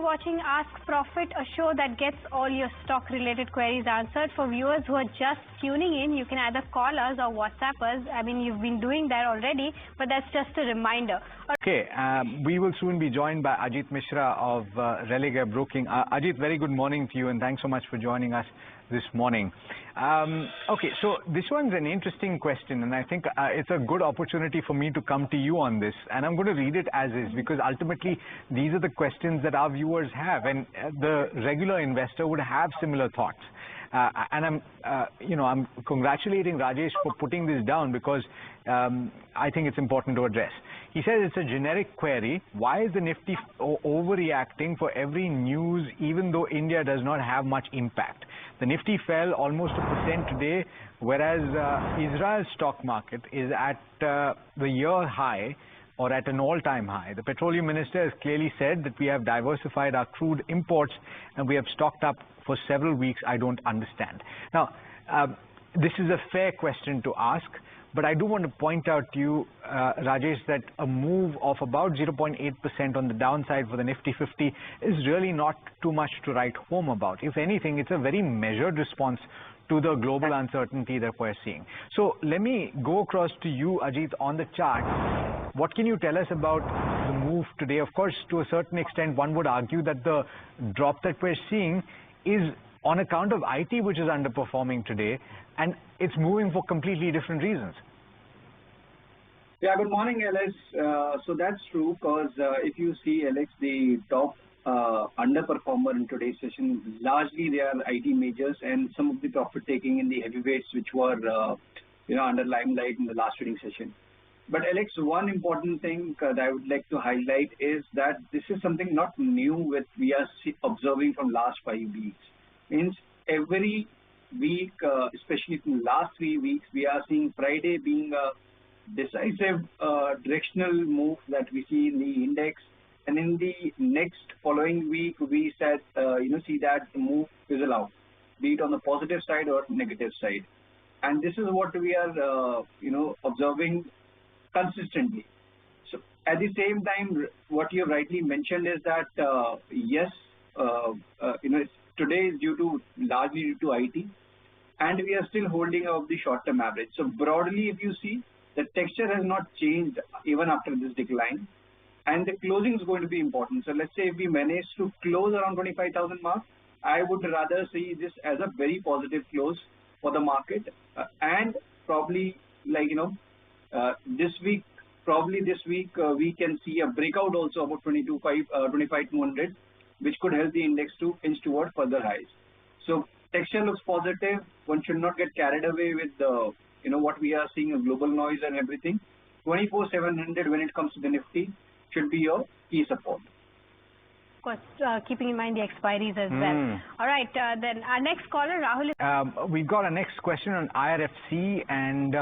watching Ask Profit, a show that gets all your stock-related queries answered. For viewers who are just tuning in, you can either call us or WhatsApp us. I mean, you've been doing that already, but that's just a reminder. Okay, we will soon be joined by Ajit Mishra of Religare Broking. Ajit, very good morning to you, and thanks so much for joining us this morning. Okay, so this one's an interesting question, and I think it's a good opportunity for me to come to you on this, and I'm going to read it as is, because ultimately these are the questions that our viewers have, and the regular investor would have similar thoughts. And I'm congratulating Rajesh for putting this down, because I think it's important to address. He says it's a generic query. Why is the Nifty overreacting for every news, even though India does not have much impact? The Nifty fell almost 1% today, whereas Israel's stock market is at the year high, or at an all-time high. The petroleum minister has clearly said that we have diversified our crude imports and we have stocked up for several weeks. I don't understand. Now, this is a fair question to ask, but I do want to point out to you, Rajesh, that a move of about 0.8% on the downside for the Nifty 50 is really not too much to write home about. If anything, it's a very measured response to the global uncertainty that we're seeing. So let me go across to you, Ajit, on the chart. What can you tell us about the move today? Of course, to a certain extent, one would argue that the drop that we're seeing is on account of IT, which is underperforming today, and it's moving for completely different reasons. Yeah, good morning, Alex. So that's true, because if you see, Alex, the top underperformer in today's session, largely they are IT majors and some of the profit taking in the heavyweights, which were under limelight in the last trading session. But Alex, one important thing that I would like to highlight is that this is something not new with we are observing from last 5 weeks. Means every week, especially in the last 3 weeks, we are seeing Friday being a decisive directional move that we see in the index, and in the next following week we said see that the move fizzle out, be it on the positive side or negative side, and this is what we are observing consistently. So at the same time, what you have rightly mentioned is that yes, today is largely due to IT, and we are still holding up the short-term average. So broadly, if you see, the texture has not changed even after this decline, and the closing is going to be important. So let's say if we manage to close around 25,000 mark, I would rather see this as a very positive close for the market, and probably this week we can see a breakout also about 25,200, which could help the index to inch toward further highs. So texture looks positive. One should not get carried away with what we are seeing, a global noise and everything. 24,700 when it comes to the Nifty should be your key support. Of course, keeping in mind the expiries as well. All right, then our next caller, Rahul. We've got our next question on IRFC, and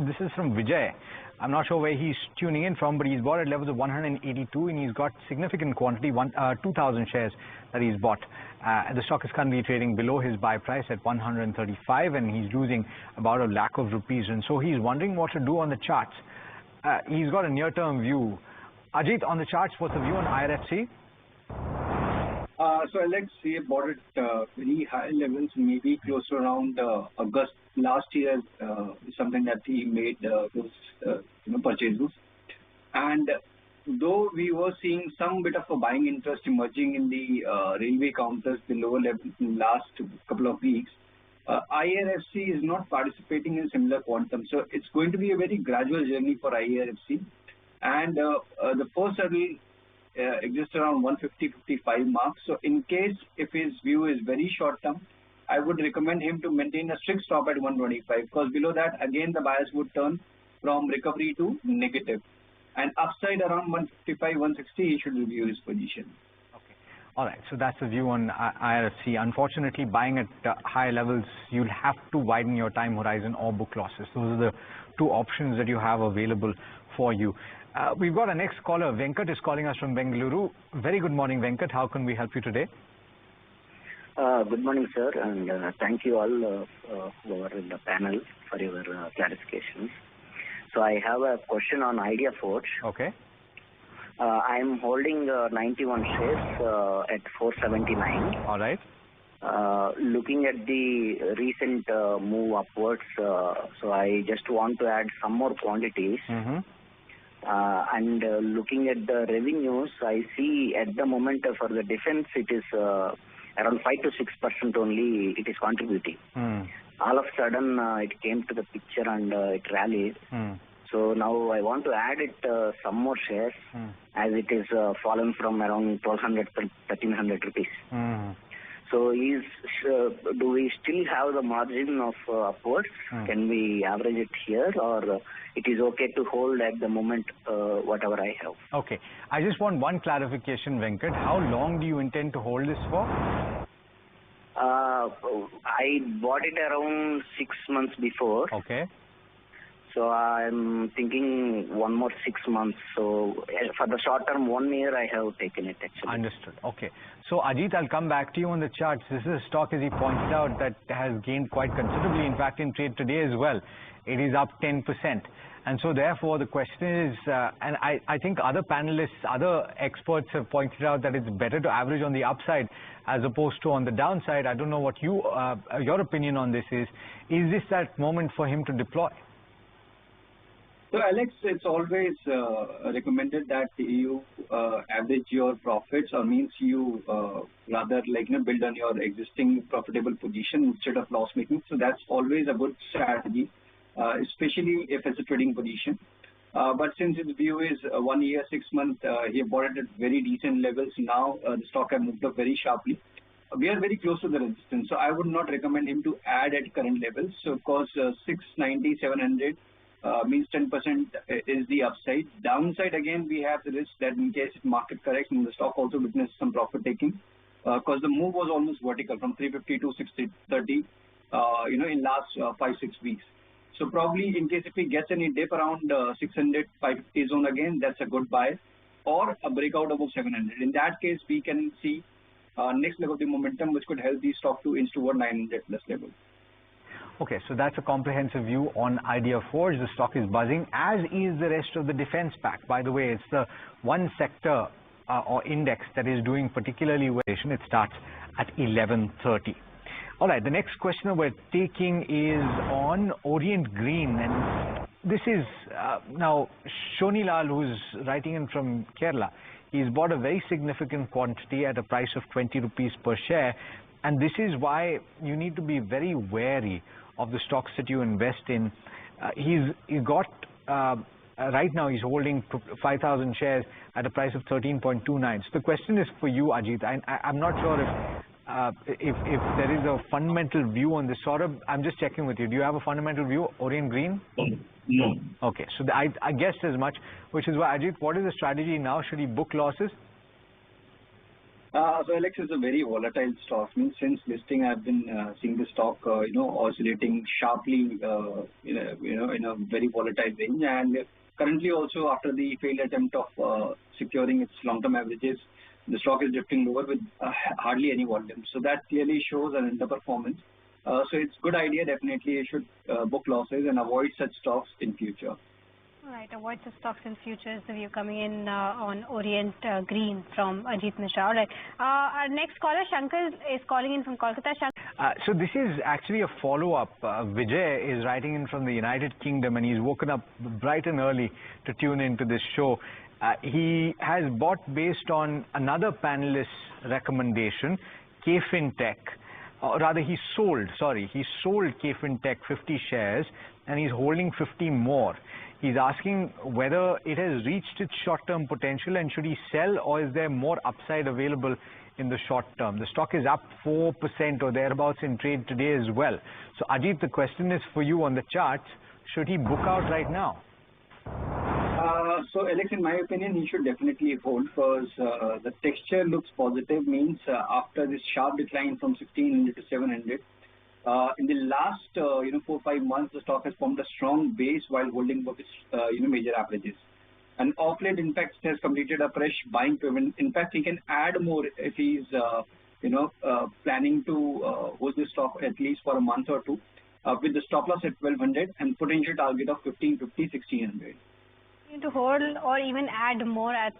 this is from Vijay. I'm not sure where he's tuning in from, but he's bought at levels of 182, and he's got significant quantity, 2,000 shares that he's bought. The stock is currently trading below his buy price at 135, and he's losing about £1 lakh, and so he's wondering what to do on the charts. He's got a near-term view. Ajit, on the charts, what's the view on IRFC? So Alex, he bought it very high levels, maybe close to around August last year, something that he made those purchases. And though we were seeing some bit of a buying interest emerging in the railway counters, the lower levels in the last couple of weeks, IRFC is not participating in similar quantum. So it's going to be a very gradual journey for IRFC. And the first hurdle exists around 150-55 marks. So in case if his view is very short term, I would recommend him to maintain a strict stop at 125, because below that again the bias would turn from recovery to negative, and upside around 155-160 he should review his position. Okay, all right, so that's the view on IRFC. Unfortunately, buying at high levels, you'll have to widen your time horizon or book losses. Those are the two options that you have available for you. We've got our next caller. Venkat is calling us from Bengaluru. Very good morning, Venkat. How can we help you today? Good morning, sir, and thank you all who are in the panel for your clarifications. So I have a question on Idea Forge. Okay. I'm holding 91 shares at 479. All right. Looking at the recent move upwards, so I just want to add some more quantities. And looking at the revenues, I see at the moment for the defense, it is around 5 to 6% only it is contributing. All of a sudden, it came to the picture and it rallied. So now I want to add it some more shares as it is fallen from around 1,200 to 1,300 rupees. So do we still have the margin of upwards? Can we average it here, or it is okay to hold at the moment whatever I have? Okay. I just want one clarification, Venkat. How long do you intend to hold this for? I bought it around 6 months before. Okay. So I'm thinking one more 6 months. So for the short term, 1 year I have taken it actually. Understood. Okay. So Ajit, I'll come back to you on the charts. This is a stock, as he pointed out, that has gained quite considerably. In fact, in trade today as well, it is up 10%. And so therefore the question is, and I think other panelists, other experts have pointed out that it's better to average on the upside as opposed to on the downside. I don't know what your opinion on this is. Is this that moment for him to deploy? So Alex, it's always recommended that you average your profits, or means you rather build on your existing profitable position instead of loss making. So that's always a good strategy, especially if it's a trading position. But since his view is 1 year, 6 months, he bought it at very decent levels. Now the stock has moved up very sharply. We are very close to the resistance, so I would not recommend him to add at current levels. So of course 690, 700. Means 10% is the upside. Downside, again, we have the risk that in case market corrects and the stock also witnesses some profit taking, because the move was almost vertical from 350 to 630, in last 5-6 weeks. So probably in case if he gets any dip around 600, 550 zone again, that's a good buy, or a breakout above 700. In that case, we can see next level of the momentum, which could help the stock to inch toward 900 plus level. Okay, so that's a comprehensive view on Idea Forge. The stock is buzzing, as is the rest of the defense pack. By the way, it's the one sector or index that is doing particularly well. It starts at 11:30. All right, the next question we're taking is on Orient Green. And this is now Shonilal, who's writing in from Kerala. He's bought a very significant quantity at a price of 20 rupees per share. And this is why you need to be very wary of the stocks that you invest in. He's got, right now he's holding 5,000 shares at a price of 13.29. So the question is for you, Ajit. I'm not sure if there is a fundamental view on this sort of. I'm just checking with you. Do you have a fundamental view, Orient Green? No. Okay, so I guessed as much, which is why, Ajit, what is the strategy now? Should he book losses? So Alex, is a very volatile stock. Since listing, I've been seeing the stock, oscillating sharply, in a very volatile range. And currently, also after the failed attempt of securing its long-term averages, the stock is drifting lower with hardly any volume. So that clearly shows an underperformance. So it's good idea. Definitely, you should book losses and avoid such stocks in future. All right, avoid the stocks in future is the view coming in on Orient Green from Ajit Mishra. All right, our next caller, Shankar, is calling in from Kolkata. So this is actually a follow-up. Vijay is writing in from the United Kingdom, and he's woken up bright and early to tune into this show. He has bought based on another panelist's recommendation, KFinTech. Rather, he sold KFinTech 50 shares, and he's holding 50 more. He's asking whether it has reached its short-term potential, and should he sell, or is there more upside available in the short term? The stock is up 4% or thereabouts in trade today as well. So Ajit, the question is for you on the charts. Should he book out right now? So Alex, in my opinion, he should definitely hold, because the texture looks positive. Means after this sharp decline from 1600 to 700, in the last 4-5 months, the stock has formed a strong base while holding above its major averages. And off late, in fact, has completed a fresh buying pivot. In fact, he can add more if he's planning to hold this stock at least for a month or two, with the stop loss at 1200 and potential target of 1550, 1600. To hold or even add more at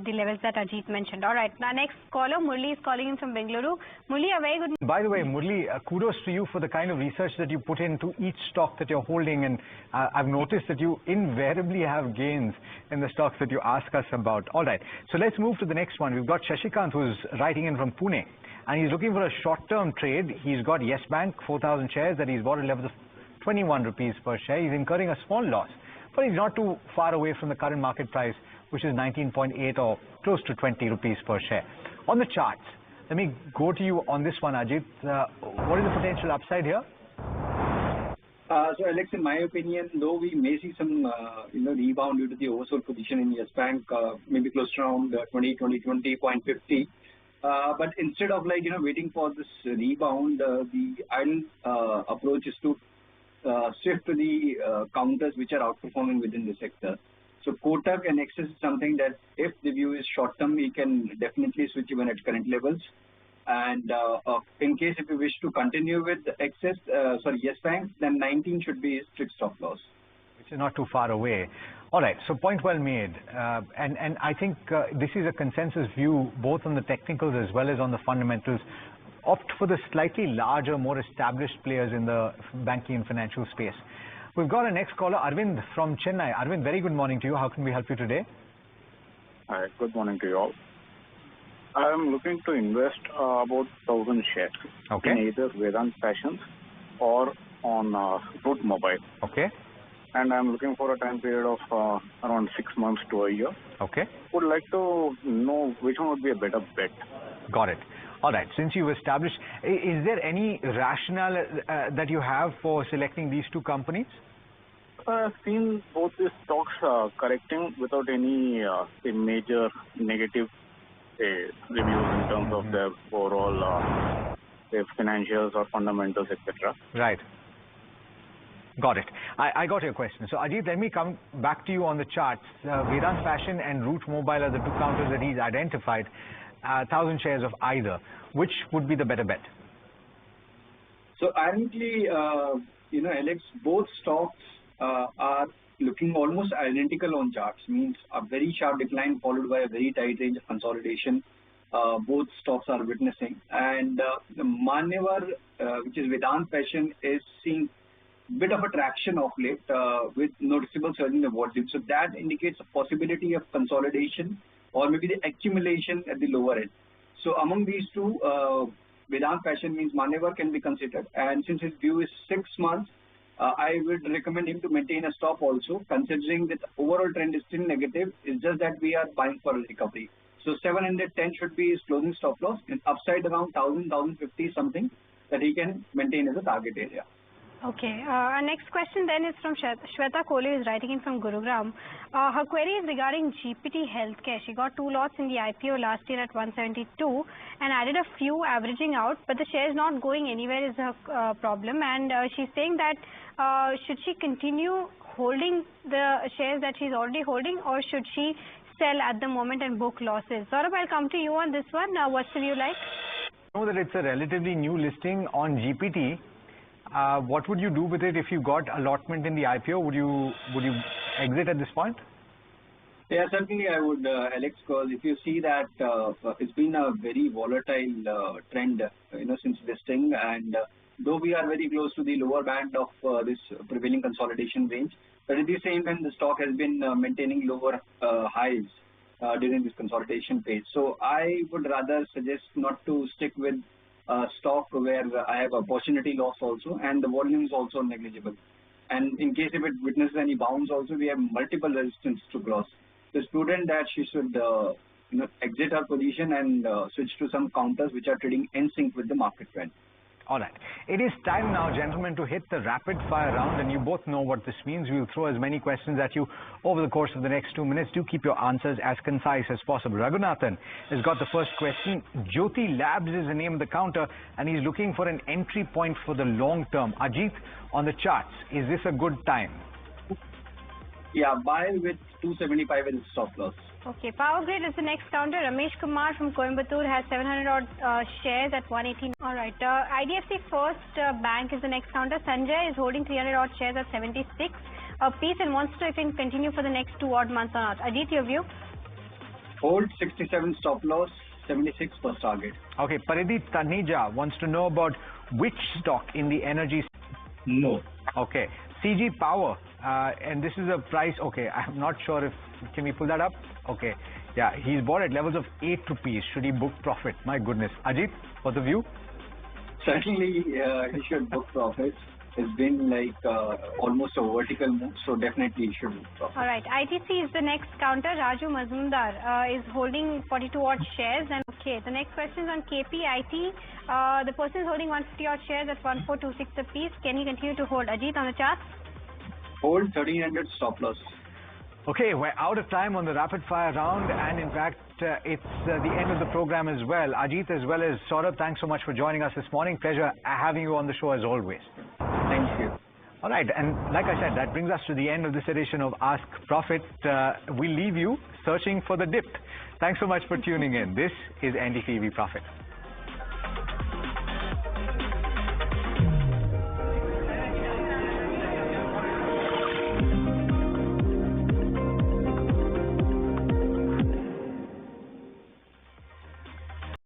the levels that Ajit mentioned. All right. Now, next caller, Murli is calling in from Bengaluru. Murli, a very good. By the way, Murli, kudos to you for the kind of research that you put into each stock that you're holding, and I've noticed that you invariably have gains in the stocks that you ask us about. All right. So let's move to the next one. We've got Shashikant, who's writing in from Pune, and he's looking for a short-term trade. He's got Yes Bank, 4,000 shares that he's bought at levels of 21 rupees per share. He's incurring a small loss, but he's not too far away from the current market price, which is 19.8 or close to 20 rupees per share. On the charts, let me go to you on this one, Ajit. What is the potential upside here? So, Alex, in my opinion, though we may see some rebound due to the oversold position in Yes Bank, maybe close to around 20.50. But instead of waiting for this rebound, the ideal approach is to shift to the counters which are outperforming within the sector. So Kotak and Axis is something that if the view is short term, we can definitely switch even at current levels. And in case if you wish to continue with Yes Bank, then 19 should be strict stop loss. Which is not too far away. All right, so point well made. And I think this is a consensus view both on the technicals as well as on the fundamentals. Opt for the slightly larger, more established players in the banking and financial space. We've got a next caller, Arvind from Chennai. Arvind, very good morning to you. How can we help you today? Hi, good morning to you all. I am looking to invest about 1,000 shares in either Vedant Fashions or on Route Mobile. Okay. And I'm looking for a time period of around 6 months to a year. Okay. Would like to know which one would be a better bet. Got it. All right. Since you've established, is there any rationale that you have for selecting these two companies? I've seen both these stocks correcting without any major negative reviews in terms of their overall their financials or fundamentals, etc. Right. Got it. I got your question. So, Ajit, let me come back to you on the charts. Vedant Fashion and Route Mobile are the two counters that he's identified. 1,000 shares of either. Which would be the better bet? So, ironically, Alex, both stocks are looking almost identical on charts. Means a very sharp decline followed by a very tight range of consolidation. Both stocks are witnessing. And the Manyavar, which is Vedant Fashion, is seeing bit of a traction of late with noticeable surge in the volume. So that indicates a possibility of consolidation or maybe the accumulation at the lower end. So among these two, Vedant Fashion means Manyavar can be considered. And since his view is 6 months, I would recommend him to maintain a stop also, considering that the overall trend is still negative. It's just that we are buying for a recovery. So 710 should be his closing stop loss, and upside around 1,000, 1,050 something that he can maintain as a target area. Okay. Our next question then is from Shweta Kohli, who is writing in from Gurugram. Her query is regarding GPT Healthcare. She got 2 lots in the IPO last year at 172 and added a few averaging out, but the share is not going anywhere is her problem. And she's saying that should she continue holding the shares that she's already holding, or should she sell at the moment and book losses? Saurabh, I'll come to you on this one. What's the view like? I know that it's a relatively new listing on GPT. What would you do with it if you got allotment in the IPO? Would you exit at this point? Yeah, certainly I would, Alex, because if you see that it's been a very volatile trend, since listing, and though we are very close to the lower band of this prevailing consolidation range, but at the same time the stock has been maintaining lower highs during this consolidation phase. So I would rather suggest not to stick with stock where I have opportunity loss also, and the volume is also negligible. And in case if it witnesses any bounce also, we have multiple resistance to cross. So it's prudent that she should exit her position and switch to some counters which are trading in sync with the market trend. All right. It is time now, gentlemen, to hit the rapid fire round, and you both know what this means. We will throw as many questions at you over the course of the next 2 minutes. Do keep your answers as concise as possible. Raghunathan has got the first question. Jyoti Labs is the name of the counter, and he's looking for an entry point for the long term. Ajit, on the charts, is this a good time? Yeah, buy with 275 as a stop loss. Okay, Power Grid is the next counter. Ramesh Kumar from Coimbatore has 700 odd shares at 118. All right, IDFC First Bank is the next counter. Sanjay is holding 300 odd shares at 76. a piece and wants to know if it can continue for the next 2 odd months or not. Ajit, your view? Hold 67 stop loss, 76 first target. Okay, Paridhi Tanija wants to know about which stock in the energy. No. Okay, CG Power, and this is a price. Okay, I'm not sure if can we pull that up. Okay, yeah, he's bought at levels of 8 rupees. Should he book profit? My goodness, Ajit, what's the view? Certainly, he should book profits. It's been like almost a vertical move, so definitely he should book profits. All right, ITC is the next counter. Raju Mazumdar is holding 42 odd shares. And okay, the next question is on KPIT. The person is holding 150 odd shares at 1426 a piece. Can he continue to hold? Ajit, on the chart? Hold 1300 stop loss. Okay, we're out of time on the rapid fire round, and in fact, it's the end of the program as well. Ajit as well as Saurabh, thanks so much for joining us this morning. Pleasure having you on the show as always. Thank you. All right, and like I said, that brings us to the end of this edition of Ask Profit. We leave you searching for the dip. Thanks so much for tuning in. This is NDTV Profit.